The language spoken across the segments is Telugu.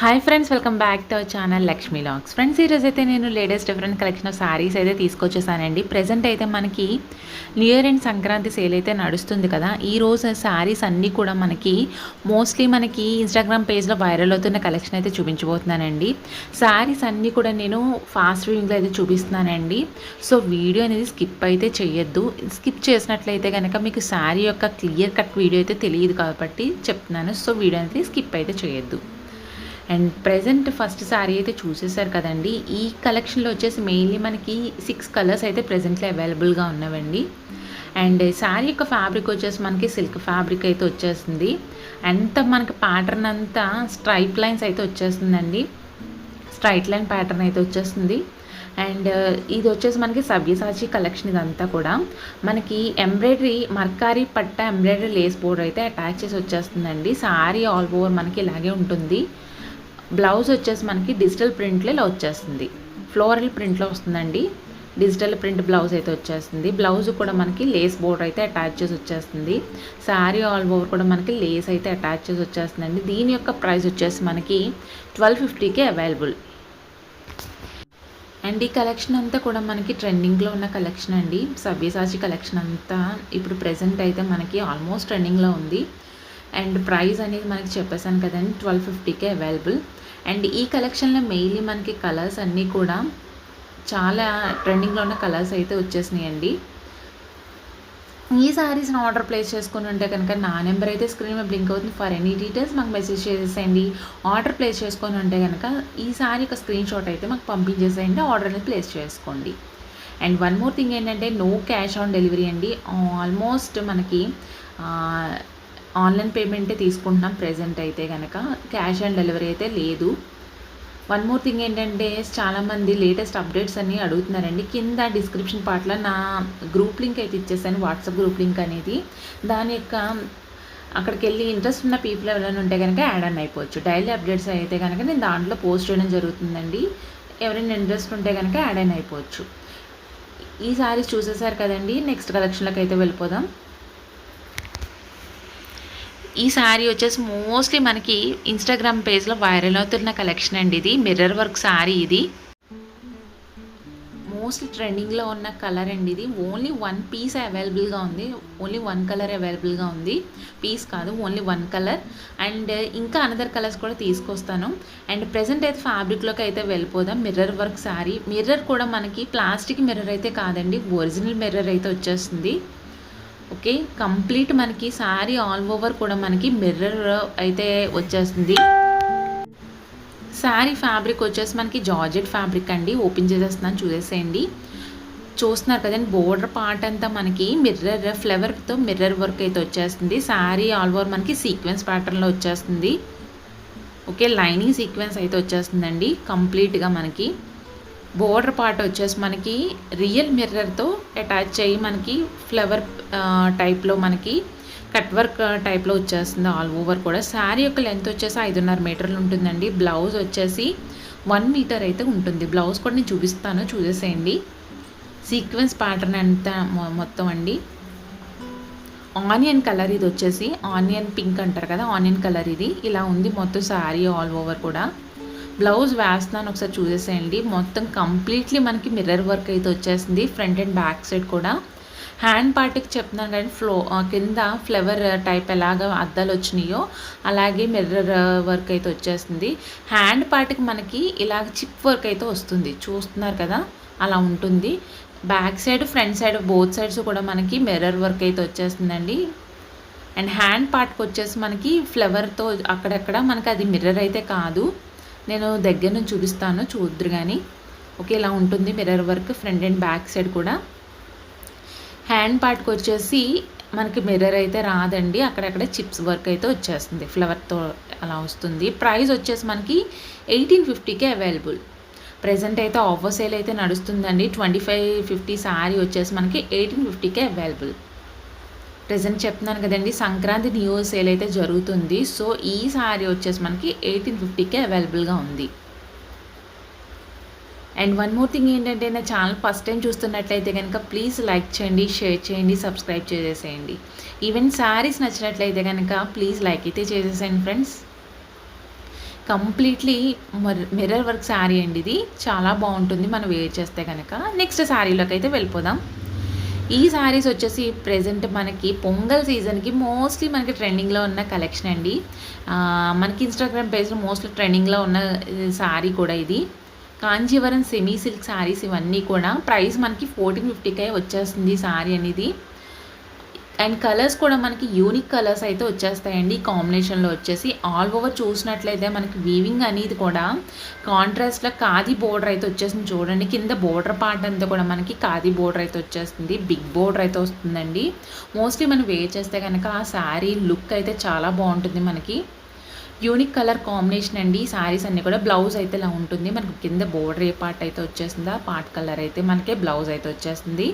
Hi friends, welcome back to our channel Lakshmi vlogs. Friends, ఈరోజు అయితే నేను latest different collection of saris అయితే తీసుకొచ్చేసానండి. ప్రెజెంట్ అయితే మనకి new year and Sankranti sale అయితే నడుస్తుంది కదా. ఈ రోజు శారీస్ అన్నీ కూడా మనకి మోస్ట్లీ మనకి ఇన్స్టాగ్రామ్ పేజ్లో వైరల్ అవుతున్న కలెక్షన్ అయితే చూపించబోతున్నానండి. శారీస్ అన్నీ కూడా నేను ఫాస్ట్ వ్యూయింగ్లో అయితే చూపిస్తున్నానండి. సో వీడియో అనేది స్కిప్ అయితే చేయొద్దు. స్కిప్ చేసినట్లయితే కనుక మీకు శారీ యొక్క క్లియర్ కట్ వీడియో అయితే తెలియదు కాబట్టి చెప్తున్నాను. సో వీడియో అనేది స్కిప్ అయితే చేయొద్దు. అండ్ ప్రెజెంట్ ఫస్ట్ శారీ అయితే చూసేసారు కదండి. ఈ కలెక్షన్లో వచ్చేసి మెయిన్లీ మనకి 6 కలర్స్ అయితే ప్రెజెంట్లో అవైలబుల్గా ఉన్నవండి. అండ్ శారీ యొక్క ఫ్యాబ్రిక్ వచ్చేసి మనకి సిల్క్ ఫ్యాబ్రిక్ అయితే వచ్చేస్తుంది. అంత మనకి ప్యాటర్న్ అంతా స్ట్రైప్ లైన్స్ అయితే వచ్చేస్తుందండి. స్ట్రైట్ లైన్ ప్యాటర్న్ అయితే వచ్చేస్తుంది. అండ్ ఇది వచ్చేసి మనకి సవ్యసాచి కలెక్షన్. ఇదంతా కూడా మనకి ఎంబ్రాయిడరీ మర్కారీ పట్ట ఎంబ్రాయిడరీ లేస్ బోర్డర్ అయితే అటాచ్ చేసి వచ్చేస్తుందండి. శారీ ఆల్ ఓవర్ మనకి ఇలాగే ఉంటుంది. బ్లౌజ్ వచ్చేసి మనకి డిజిటల్ ప్రింట్లో ఇలా వచ్చేస్తుంది. ఫ్లోరల్ ప్రింట్లో వస్తుందండి. డిజిటల్ ప్రింట్ బ్లౌజ్ అయితే వచ్చేస్తుంది. బ్లౌజ్ కూడా మనకి లేస్ బోర్డర్ అయితే అటాచ్ చేసి వచ్చేస్తుంది. శారీ ఆల్ ఓవర్ కూడా మనకి లేస్ అయితే అటాచ్ చేసి వచ్చేస్తుందండి. దీని యొక్క ప్రైస్ వచ్చేసి మనకి 1250కే అవైలబుల్. అండ్ ఈ కలెక్షన్ అంతా కూడా మనకి ట్రెండింగ్లో ఉన్న కలెక్షన్ అండి. సవ్యసాచి కలెక్షన్ అంతా ఇప్పుడు ప్రెజెంట్ అయితే మనకి ఆల్మోస్ట్ ట్రెండింగ్లో ఉంది. అండ్ ప్రైస్ అనేది మనకి చెప్పేసాను కదండి, 1250కే అవైలబుల్. అండ్ ఈ కలెక్షన్లో మెయిన్లీ మనకి కలర్స్ అన్నీ కూడా చాలా ట్రెండింగ్లో ఉన్న కలర్స్ అయితే వచ్చేసినాయండి. ఈ శారీస్ని ఆర్డర్ ప్లేస్ చేసుకుని ఉంటే కనుక నా నెంబర్ అయితే స్క్రీన్ మీద బ్లింక్ అవుతుంది. ఫర్ ఎనీ డీటెయిల్స్ మాకు మెసేజ్ చేసేయండి. ఆర్డర్ ప్లేస్ చేసుకొని ఉంటే కనుక ఈ శారీ యొక్క స్క్రీన్ షాట్ అయితే మాకు పంపించేసేయండి. ఆర్డర్ అనేది ప్లేస్ చేసుకోండి. అండ్ వన్ మోర్ థింగ్ ఏంటంటే నో క్యాష్ ఆన్ డెలివరీ అండి. ఆల్మోస్ట్ మనకి ఆన్లైన్ పేమెంటే తీసుకుంటున్నాం ప్రెజెంట్ అయితే కనుక. క్యాష్ ఆన్ డెలివరీ అయితే లేదు. వన్ మోర్ థింగ్ ఏంటంటే చాలామంది లేటెస్ట్ అప్డేట్స్ అన్నీ అడుగుతున్నారండి. కింద డిస్క్రిప్షన్ పార్ట్లో నా గ్రూప్ లింక్ అయితే ఇచ్చేసాను, వాట్సాప్ గ్రూప్ లింక్ అనేది. దాని యొక్క అక్కడికి వెళ్ళి ఇంట్రెస్ట్ ఉన్న పీపుల్ ఎవరైనా ఉంటే కనుక యాడ్ ఆన్ అయిపోవచ్చు. డైలీ అప్డేట్స్ అయితే కనుక నేను దాంట్లో పోస్ట్ చేయడం జరుగుతుందండి. ఎవరైనా ఇంట్రెస్ట్ ఉంటే కనుక యాడ్ ఆన్ అయిపోవచ్చు. ఈ సారీస్ చూసేసారు కదండి. నెక్స్ట్ కలెక్షన్లోకి అయితే వెళ్ళిపోదాం. ఈ శారీ వచ్చేసి మోస్ట్లీ మనకి ఇన్స్టాగ్రామ్ పేజ్లో వైరల్ అవుతున్న కలెక్షన్ అండి. ఇది మిర్రర్ వర్క్ శారీ. ఇది మోస్ట్లీ ట్రెండింగ్లో ఉన్న కలర్ అండి. ఇది ఓన్లీ 1 పీస్ అవైలబుల్గా ఉంది. ఓన్లీ 1 కలర్ అవైలబుల్గా ఉంది. పీస్ కాదు, ఓన్లీ 1 కలర్. అండ్ ఇంకా అనదర్ కలర్స్ కూడా తీసుకొస్తాను. అండ్ ప్రెజెంట్ అయితే ఫ్యాబ్రిక్లోకి అయితే వెళ్ళిపోదాం. Mirror work sari. మిర్రర్ కూడా మనకి ప్లాస్టిక్ మిర్రర్ అయితే కాదండి, ఒరిజినల్ మిర్రర్ అయితే వచ్చేస్తుంది. ఓకే, కంప్లీట్ మనకి శారీ ఆల్ ఓవర్ కూడా మనకి మిర్రర్ అయితే వచ్చేస్తుంది. శారీ ఫ్యాబ్రిక్ వచ్చేసి మనకి జార్జెట్ ఫ్యాబ్రిక్ అండి. ఓపెన్ చేసేస్తున్నాను, చూసేసేయండి. చూస్తున్నారు కదండి, బోర్డర్ పార్ట్ అంతా మనకి మిర్రర్ ఫ్లవర్తో మిర్రర్ వర్క్ అయితే వచ్చేస్తుంది. శారీ ఆల్ ఓవర్ మనకి సీక్వెన్స్ ప్యాటర్న్లో వచ్చేస్తుంది. ఓకే, లైనింగ్ సీక్వెన్స్ అయితే వచ్చేస్తుందండి. కంప్లీట్గా మనకి బోర్డర్ పార్ట్ వచ్చేసి మనకి రియల్ మిర్రర్తో అటాచ్ అయ్యి మనకి ఫ్లవర్ టైప్లో మనకి కట్ వర్క్ టైప్లో వచ్చేస్తుంది ఆల్ ఓవర్ కూడా. శారీ యొక్క లెంత్ వచ్చేసి 5.5 మీటర్లు ఉంటుందండి. బ్లౌజ్ వచ్చేసి 1 మీటర్ అయితే ఉంటుంది. బ్లౌజ్ కూడా నేను చూపిస్తాను, చూసేసేయండి. సీక్వెన్స్ ప్యాటర్న్ అంతా మొత్తం అండి. ఆనియన్ కలర్ ఇది వచ్చేసి, ఆనియన్ పింక్ అంటారు కదా, ఆనియన్ కలర్ ఇది. ఇలా ఉంది మొత్తం శారీ ఆల్ ఓవర్ కూడా. బ్లౌజ్ వేస్తున్నాను, ఒకసారి చూసేసేయండి. మొత్తం కంప్లీట్లీ మనకి మిర్రర్ వర్క్ అయితే వచ్చేసింది. ఫ్రంట్ అండ్ బ్యాక్ సైడ్ కూడా. హ్యాండ్ పార్ట్కి చెప్తున్నాను కానీ కింద ఫ్లవర్ టైప్ ఎలాగ అద్దాలు వచ్చినాయో అలాగే మిర్రర్ వర్క్ అయితే వచ్చేస్తుంది. హ్యాండ్ పార్ట్కి మనకి ఇలాగ చిప్ వర్క్ అయితే వస్తుంది, చూస్తున్నారు కదా, అలా ఉంటుంది. Back side front side both sides కూడా మనకి మిర్రర్ వర్క్ అయితే వచ్చేస్తుందండి. అండ్ హ్యాండ్ పార్ట్కి వచ్చేసి మనకి ఫ్లవర్తో అక్కడక్కడ మనకి అది మిర్రర్ అయితే కాదు, నేను దగ్గర నుంచి చూపిస్తాను, చూద్దరు కానీ. ఓకే, ఇలా ఉంటుంది mirror work front and back side కూడా. హ్యాండ్ పార్ట్కి వచ్చేసి మనకి మిర్రర్ అయితే రాదండి, అక్కడక్కడ చిప్స్ వర్క్ అయితే వచ్చేస్తుంది, ఫ్లవర్తో అలా వస్తుంది. ప్రైస్ వచ్చేసి మనకి 1850కే అవైలబుల్. ప్రెజెంట్ అయితే ఆఫర్ సేల్ అయితే నడుస్తుందండి. 2550 శారీ వచ్చేసి మనకి 1850కే అవైలబుల్. ప్రెజెంట్ చెప్తున్నాను కదండి, సంక్రాంతి న్యూ ఇయర్ సేల్ అయితే జరుగుతుంది. సో ఈ శారీ వచ్చేసి మనకి 1850కే అవైలబుల్గా ఉంది. అండ్ వన్ మోర్ థింగ్ ఏంటంటే, నా ఛానల్ ఫస్ట్ టైం చూస్తున్నట్లయితే కనుక ప్లీజ్ లైక్ చేయండి, షేర్ చేయండి, సబ్స్క్రైబ్ చేసేసేయండి. ఈవెన్ శారీస్ నచ్చినట్లయితే కనుక ప్లీజ్ లైక్ అయితే చేసేసేయండి friends. Completely mirror work sari అండి. ఇది చాలా బాగుంటుంది మనం వేర్ చేస్తే కనుక. నెక్స్ట్ శారీలోకి అయితే వెళ్ళిపోదాం. ఈ శారీస్ వచ్చేసి ప్రెజెంట్ మనకి పొంగల్ సీజన్కి మోస్ట్లీ మనకి ట్రెండింగ్లో ఉన్న కలెక్షన్ అండి. మనకి ఇన్స్టాగ్రామ్ పేజ్లో మోస్ట్లీ ట్రెండింగ్లో ఉన్న శారీ కూడా ఇది. కాంజీవరం సెమీ సిల్క్ శారీస్ ఇవన్నీ కూడా ప్రైస్ మనకి 1450 వచ్చేస్తుంది ఈ శారీ అనేది. అండ్ కలర్స్ కూడా మనకి యూనిక్ కలర్స్ అయితే వచ్చేస్తాయండి ఈ కాంబినేషన్లో వచ్చేసి. ఆల్ ఓవర్ చూసినట్లయితే మనకి వీవింగ్ అనేది కూడా కాంట్రాస్ట్లో ఖాదీ బోర్డర్ అయితే వచ్చేస్తుంది చూడండి. కింద బోర్డర్ పార్ట్ అంతా కూడా మనకి ఖాదీ బోర్డర్ అయితే వచ్చేస్తుంది, బిగ్ బోర్డర్ అయితే వస్తుందండి. మోస్ట్లీ మనం వేర్ చేస్తే కనుక ఆ శారీ లుక్ అయితే చాలా బాగుంటుంది మనకి. యూనిక్ కలర్ కాంబినేషన్ అండి శారీస్ అన్నీ కూడా. బ్లౌజ్ అయితే ఇలా ఉంటుంది మనకి. కింద బోర్డర్ ఏ పార్ట్ అయితే వచ్చేసింది, ఆ పార్ట్ కలర్ అయితే మనకి బ్లౌజ్ అయితే వచ్చేస్తుంది.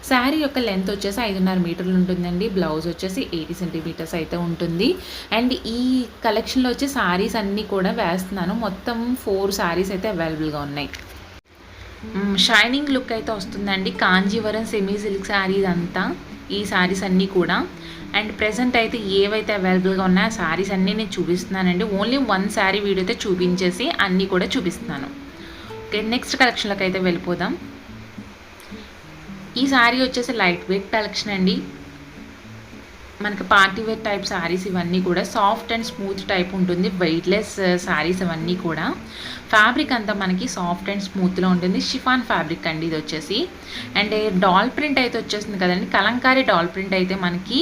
శారీ యొక్క లెంత్ వచ్చేసి 5.5 మీటర్లు ఉంటుందండి. బ్లౌజ్ వచ్చేసి 80 సెంటీమీటర్స్ అయితే ఉంటుంది. అండ్ ఈ కలెక్షన్లో వచ్చి శారీస్ అన్నీ కూడా వేస్తున్నాను. మొత్తం 4 శారీస్ అయితే అవైలబుల్గా ఉన్నాయి. షైనింగ్ లుక్ అయితే వస్తుందండి. కాంజీవరం సెమీ సిల్క్ శారీ ఇదంతా, ఈ శారీస్ అన్నీ కూడా. అండ్ ప్రెజెంట్ అయితే ఏవైతే అవైలబుల్గా ఉన్నాయో ఆ శారీస్ అన్నీ నేను చూపిస్తున్నానండి. ఓన్లీ 1 శారీ వీడియో అయితే చూపించేసి అన్నీ కూడా చూపిస్తున్నాను. ఓకే, నెక్స్ట్ కలెక్షన్లోకి అయితే వెళ్ళిపోదాం. ఈ శారీ వచ్చేసి లైట్ వెయిట్ కలెక్షన్ అండి. మనకి పార్టీ వేర్ టైప్ శారీస్ ఇవన్నీ కూడా. సాఫ్ట్ అండ్ స్మూత్ టైప్ ఉంటుంది, వెయిట్లెస్ శారీస్ ఇవన్నీ కూడా. ఫ్యాబ్రిక్ అంతా మనకి సాఫ్ట్ అండ్ స్మూత్లో ఉంటుంది. షిఫాన్ ఫ్యాబ్రిక్ అండి ఇది వచ్చేసి. అండ్ డాల్ ప్రింట్ అయితే వచ్చేస్తుంది కదండి, కలంకారీ డాల్ ప్రింట్ అయితే మనకి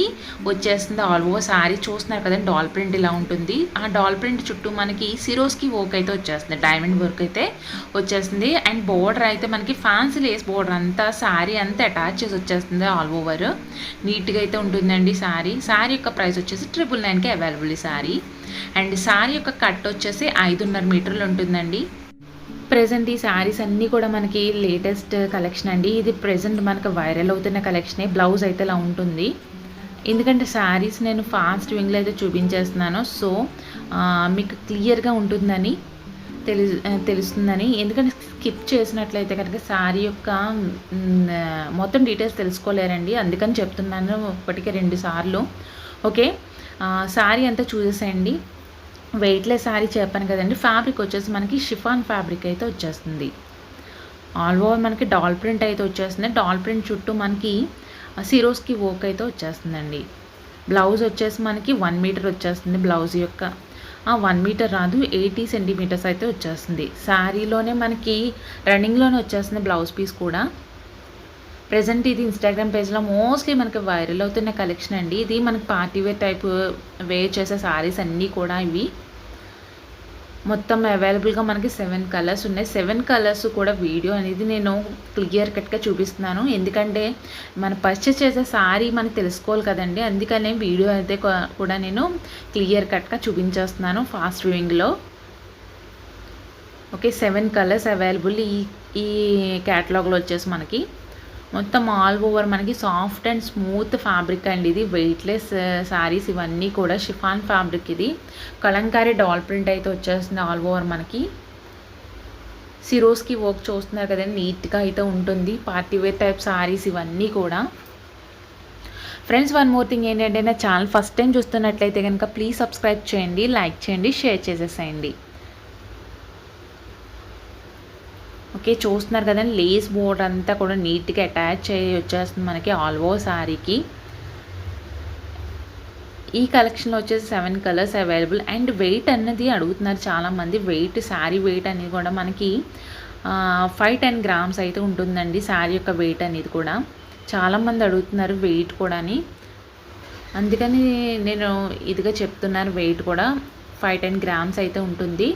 వచ్చేస్తుంది. ఆల్ ఓవర్ శారీ చూస్తున్నారు కదండి, డాల్ ప్రింట్ ఇలా ఉంటుంది. ఆ డాల్ ప్రింట్ చుట్టూ మనకి సిరోస్కి వర్క్ అయితే వచ్చేస్తుంది, డైమండ్ వర్క్ అయితే వచ్చేస్తుంది. అండ్ బోర్డర్ అయితే మనకి ఫ్యాన్సీ లేస్ బోర్డర్ అంతా శారీ అంతా అటాచ్ చేసి వచ్చేస్తుంది. ఆల్ ఓవర్ నీట్గా అయితే ఉంటుందండి శారీ. శారీ యొక్క ప్రైస్ వచ్చేసి 999 అవైలబుల్ ఈ శారీ. అండ్ శారీ యొక్క కట్ వచ్చేసి 5.5 మీటర్లు ఉంటుందండి. ప్రెజెంట్ ఈ శారీస్ అన్నీ కూడా మనకి లేటెస్ట్ కలెక్షన్ అండి. ఇది ప్రెజెంట్ మనకు వైరల్ అవుతున్న కలెక్షనే. బ్లౌజ్ అయితే ఇలా ఉంటుంది. ఎందుకంటే శారీస్ నేను ఫాస్ట్ వింగ్లో అయితే చూపించేస్తున్నాను, సో మీకు క్లియర్గా ఉంటుందని తెలుస్తుందని. ఎందుకంటే స్కిప్ చేసినట్లయితే కనుక శారీ యొక్క మొత్తం డీటెయిల్స్ తెలుసుకోలేరండి, అందుకని చెప్తున్నాను ఇప్పటికే 2 సార్లు. ఓకే, శారీ అంతా చూసేసేయండి. వెయిట్లెస్ శారీ చెప్పాను కదండి. ఫ్యాబ్రిక్ వచ్చేసి మనకి షిఫాన్ ఫ్యాబ్రిక్ అయితే వచ్చేస్తుంది. ఆల్ ఓవర్ మనకి డాల్ ప్రింట్ అయితే వచ్చేస్తుంది. డాల్ ప్రింట్ చుట్టూ మనకి సిరోస్కి వర్క్ అయితే వచ్చేస్తుందండి. బ్లౌజ్ వచ్చేసి మనకి 1 మీటర్ వచ్చేస్తుంది. బ్లౌజ్ యొక్క 1 మీటర్ రాదు, 80 సెంటీమీటర్స్ అయితే వచ్చేస్తుంది. శారీలోనే మనకి రన్నింగ్లోనే వచ్చేస్తుంది బ్లౌజ్ పీస్ కూడా. ప్రెజెంట్ ఇది ఇన్స్టాగ్రామ్ పేజ్లో మోస్ట్లీ మనకి వైరల్ అవుతున్న కలెక్షన్ అండి. ఇది మనకి పార్టీ వేర్ టైప్ వేర్ చేసే శారీస్ అన్నీ కూడా ఇవి. మొత్తం అవైలబుల్గా మనకి 7 కలర్స్ ఉన్నాయి. 7 కలర్స్ కూడా వీడియో అనేది నేను క్లియర్ కట్గా చూపిస్తున్నాను. ఎందుకంటే మన పర్చేస్ చేసే శారీ మనకు తెలుసుకోవాలి కదండి, అందుకనే వీడియో అయితే కూడా నేను క్లియర్ కట్గా చూపించేస్తున్నాను ఫాస్ట్ వ్యూయింగ్లో. ఓకే, 7 కలర్స్ అవైలబుల్ ఈ క్యాటలాగ్లో వచ్చేసి మనకి. మొత్తం ఆల్ ఓవర్ మనకి సాఫ్ట్ అండ్ స్మూత్ ఫ్యాబ్రిక్ అండి. ఇది వెయిట్లెస్ శారీస్ ఇవన్నీ కూడా. షిఫాన్ ఫ్యాబ్రిక్ ఇది. కలంకారీ డాల్ ప్రింట్ అయితే వచ్చేస్తుంది ఆల్ ఓవర్ మనకి. సిరోస్కి వర్క్ చూస్తున్నారు కదండి, నీట్గా అయితే ఉంటుంది. పార్టీ వేర్ టైప్ శారీస్ ఇవన్నీ కూడా. ఫ్రెండ్స్, వన్ మోర్ థింగ్ ఏంటంటే, నా ఛానల్ ఫస్ట్ టైం చూస్తున్నట్లయితే కనుక ప్లీజ్ సబ్స్క్రైబ్ చేయండి, లైక్ చేయండి, షేర్ చేసేసేయండి. ఓకే, చూస్తున్నారు కదండి, లేస్ బోర్డర్ అంతా కూడా నీట్గా అటాచ్ అయ్యి వచ్చేస్తుంది మనకి ఆల్ ఓవర్ శారీకి. ఈ కలెక్షన్లో వచ్చేసి 7 కలర్స్ అవైలబుల్. అండ్ వెయిట్ అన్నది అడుగుతున్నారు చాలామంది. వెయిట్, శారీ వెయిట్ అనేది కూడా మనకి 5-10 గ్రామ్స్ అయితే ఉంటుందండి. శారీ యొక్క వెయిట్ అనేది కూడా చాలామంది అడుగుతున్నారు వెయిట్ కూడా అని, అందుకని నేను ఇదిగా చెప్తున్నాను. వెయిట్ కూడా 5-10 గ్రామ్స్ అయితే ఉంటుంది.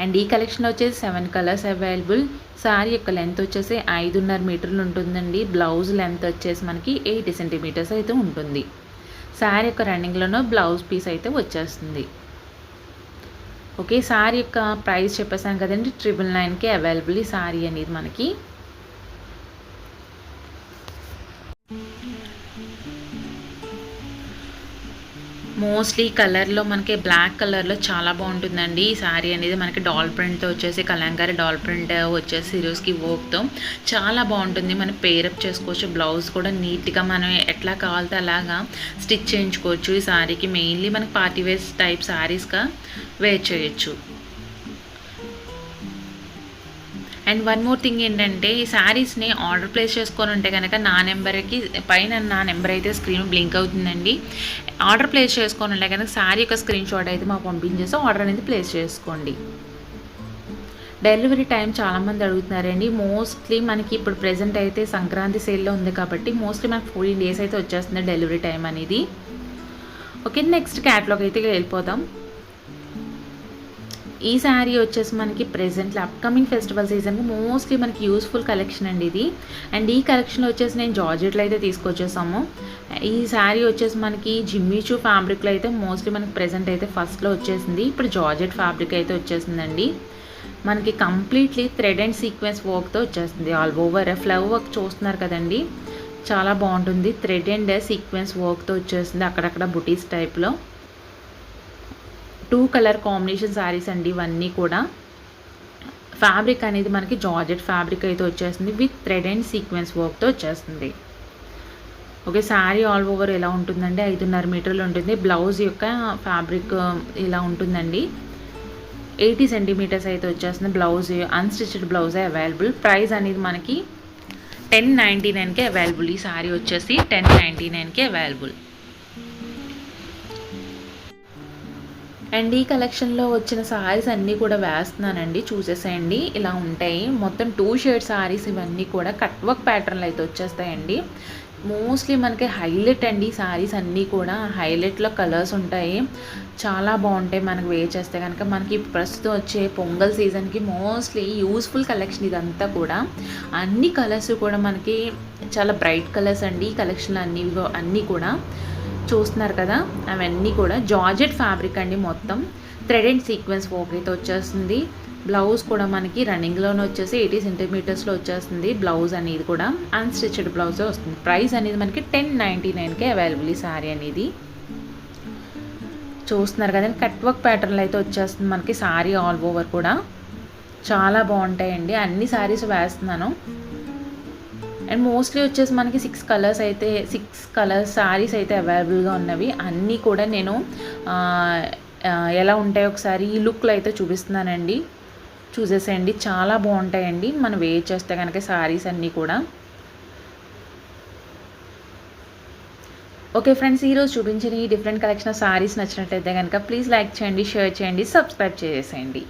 అండ్ ఈ కలెక్షన్లో వచ్చేసి 7 కలర్స్ అవైలబుల్. శారీ యొక్క లెంత్ వచ్చేసి 5.5 మీటర్లు ఉంటుందండి. బ్లౌజ్ లెంత్ వచ్చేసి మనకి 80 సెంటీమీటర్స్ అయితే ఉంటుంది. శారీ యొక్క రన్నింగ్లోనూ బ్లౌజ్ పీస్ అయితే వచ్చేస్తుంది. ఓకే, శారీ యొక్క ప్రైస్ చెప్పేసాను కదండి, 999 అవైలబుల్ ఈ శారీ అనేది మనకి. మోస్ట్లీ కలర్లో మనకి బ్లాక్ కలర్లో చాలా బాగుంటుందండి ఈ శారీ అనేది. మనకి డాల్ ప్రింట్తో వచ్చేసి కలంకారీ డాల్ ప్రింట్ వచ్చేసి సిరోస్కి వర్క్తో చాలా బాగుంటుంది. మనం పేరప్ చేసుకోవచ్చు. బ్లౌజ్ కూడా నీట్గా మనం ఎట్లా కావాలితే అలాగా స్టిచ్ చేయించుకోవచ్చు. ఈ శారీకి మెయిన్లీ మనకి పార్టీ వేర్ టైప్ శారీస్గా వేర్ చేయొచ్చు. అండ్ వన్ మోర్ థింగ్ ఏంటంటే ఈ శారీస్ని ఆర్డర్ ప్లేస్ చేసుకొని ఉంటే కనుక నా నెంబర్కి పైన నా నెంబర్ అయితే స్క్రీన్ బ్లింక్ అవుతుందండి. ఆర్డర్ ప్లేస్ చేసుకొని ఉంటే కనుక శారీ యొక్క స్క్రీన్ షాట్ అయితే మాకు పంపించేసి ఆర్డర్ అనేది ప్లేస్ చేసుకోండి. డెలివరీ టైం చాలామంది అడుగుతున్నారండి. మోస్ట్లీ మనకి ఇప్పుడు ప్రెజెంట్ అయితే సంక్రాంతి సేల్లో ఉంది కాబట్టి మోస్ట్లీ మనకు 14 డేస్ అయితే వచ్చేస్తుంది డెలివరీ టైం అనేది. ఓకే, నెక్స్ట్ క్యాటలాగ్ అయితే వెళ్ళిపోదాం. ఈ శారీ వచ్చేసి మనకి ప్రెజెంట్లో అప్కమింగ్ ఫెస్టివల్ సీజన్కి మోస్ట్లీ మనకి యూస్ఫుల్ కలెక్షన్ అండి ఇది. అండ్ ఈ కలెక్షన్లో వచ్చేసి నేను జార్జెట్లో అయితే తీసుకొచ్చేసాము. ఈ శారీ వచ్చేసి మనకి జిమ్మిచూ ఫ్యాబ్రిక్లో అయితే మోస్ట్లీ మనకి ప్రెజెంట్ అయితే ఫస్ట్లో వచ్చేసింది. ఇప్పుడు జార్జెట్ ఫ్యాబ్రిక్ అయితే వచ్చేసిందండి. మనకి కంప్లీట్లీ థ్రెడ్ అండ్ సీక్వెన్స్ వర్క్తో వచ్చేస్తుంది. ఆల్ ఓవర్ ఫ్లవర్ వర్క్ చూస్తున్నారు కదండి, చాలా బాగుంటుంది. థ్రెడ్ అండ్ సీక్వెన్స్ వర్క్తో వచ్చేస్తుంది, అక్కడక్కడ బుటీస్ టైప్లో. 2 కలర్ కాంబినేషన్ శారీస్ అండి ఇవన్నీ కూడా. ఫ్యాబ్రిక్ అనేది మనకి జార్జెట్ ఫ్యాబ్రిక్ అయితే వచ్చేస్తుంది విత్ థ్రెడ్ అండ్ సీక్వెన్స్ వర్క్తో వచ్చేస్తుంది. ఓకే, శారీ ఆల్ ఓవర్ ఎలా ఉంటుందండి, 5.5 మీటర్లు ఉంటుంది. బ్లౌజ్ యొక్క ఫ్యాబ్రిక్ ఇలా ఉంటుందండి. 80 సెంటీమీటర్స్ అయితే వచ్చేస్తుంది. బ్లౌజ్ అన్స్టిచ్డ్ బ్లౌజే అవైలబుల్. ప్రైస్ అనేది మనకి 1099కే అవైలబుల్. ఈ శారీ వచ్చేసి 1099కే అవైలబుల్. అండ్ ఈ కలెక్షన్లో వచ్చిన శారీస్ అన్నీ కూడా వేస్తున్నానండి, చూసేసేయండి. ఇలా ఉంటాయి మొత్తం 2 షేడ్ శారీస్. ఇవన్నీ కూడా కట్ వర్క్ ప్యాటర్న్లు అయితే వచ్చేస్తాయండి. మోస్ట్లీ మనకి హైలైట్ అండి శారీస్ అన్నీ కూడా. హైలైట్లో కలర్స్ ఉంటాయి, చాలా బాగుంటాయి. మనకు వేర్ చేస్తే కనుక మనకి ప్రస్తుతం వచ్చే పొంగల్ సీజన్కి మోస్ట్లీ యూస్ఫుల్ కలెక్షన్ ఇదంతా కూడా. అన్ని కలర్స్ కూడా మనకి చాలా బ్రైట్ కలర్స్ అండి. ఈ కలెక్షన్లు అన్నీ కూడా చూస్తున్నారు కదా, అవన్నీ కూడా జార్జెట్ ఫ్యాబ్రిక్ అండి. మొత్తం థ్రెడ్ అండ్ సీక్వెన్స్ వర్క్ అయితే వచ్చేస్తుంది. బ్లౌజ్ కూడా మనకి రన్నింగ్లోనే వచ్చేసి 80 సెంటీమీటర్స్లో వచ్చేస్తుంది. బ్లౌజ్ అనేది కూడా అన్స్టిచ్డ్ బ్లౌజే వస్తుంది. ప్రైస్ అనేది మనకి 1099కే అవైలబుల్ ఈ శారీ అనేది. చూస్తున్నారు కదండి, కట్ వర్క్ ప్యాటర్న్లో అయితే వచ్చేస్తుంది మనకి శారీ ఆల్ ఓవర్ కూడా. చాలా బాగుంటాయండి. అన్ని శారీస్ వేస్తున్నాను. అండ్ మోస్ట్లీ వచ్చేసి మనకి 6 కలర్స్ శారీస్ అయితే అవైలబుల్గా ఉన్నవి. అన్నీ కూడా నేను ఎలా ఉంటాయో ఒకసారి ఈ లుక్లో అయితే చూపిస్తున్నానండి, చూసేసేయండి. చాలా బాగుంటాయండి మనం వేర్ చేస్తే కనుక శారీస్ అన్నీ కూడా. ఓకే ఫ్రెండ్స్, ఈరోజు చూపించిన ఈ డిఫరెంట్ కలెక్షన్ ఆఫ్ శారీస్ నచ్చినట్లయితే కనుక ప్లీజ్ లైక్ చేయండి, షేర్ చేయండి, సబ్స్క్రైబ్ చేసేయండి.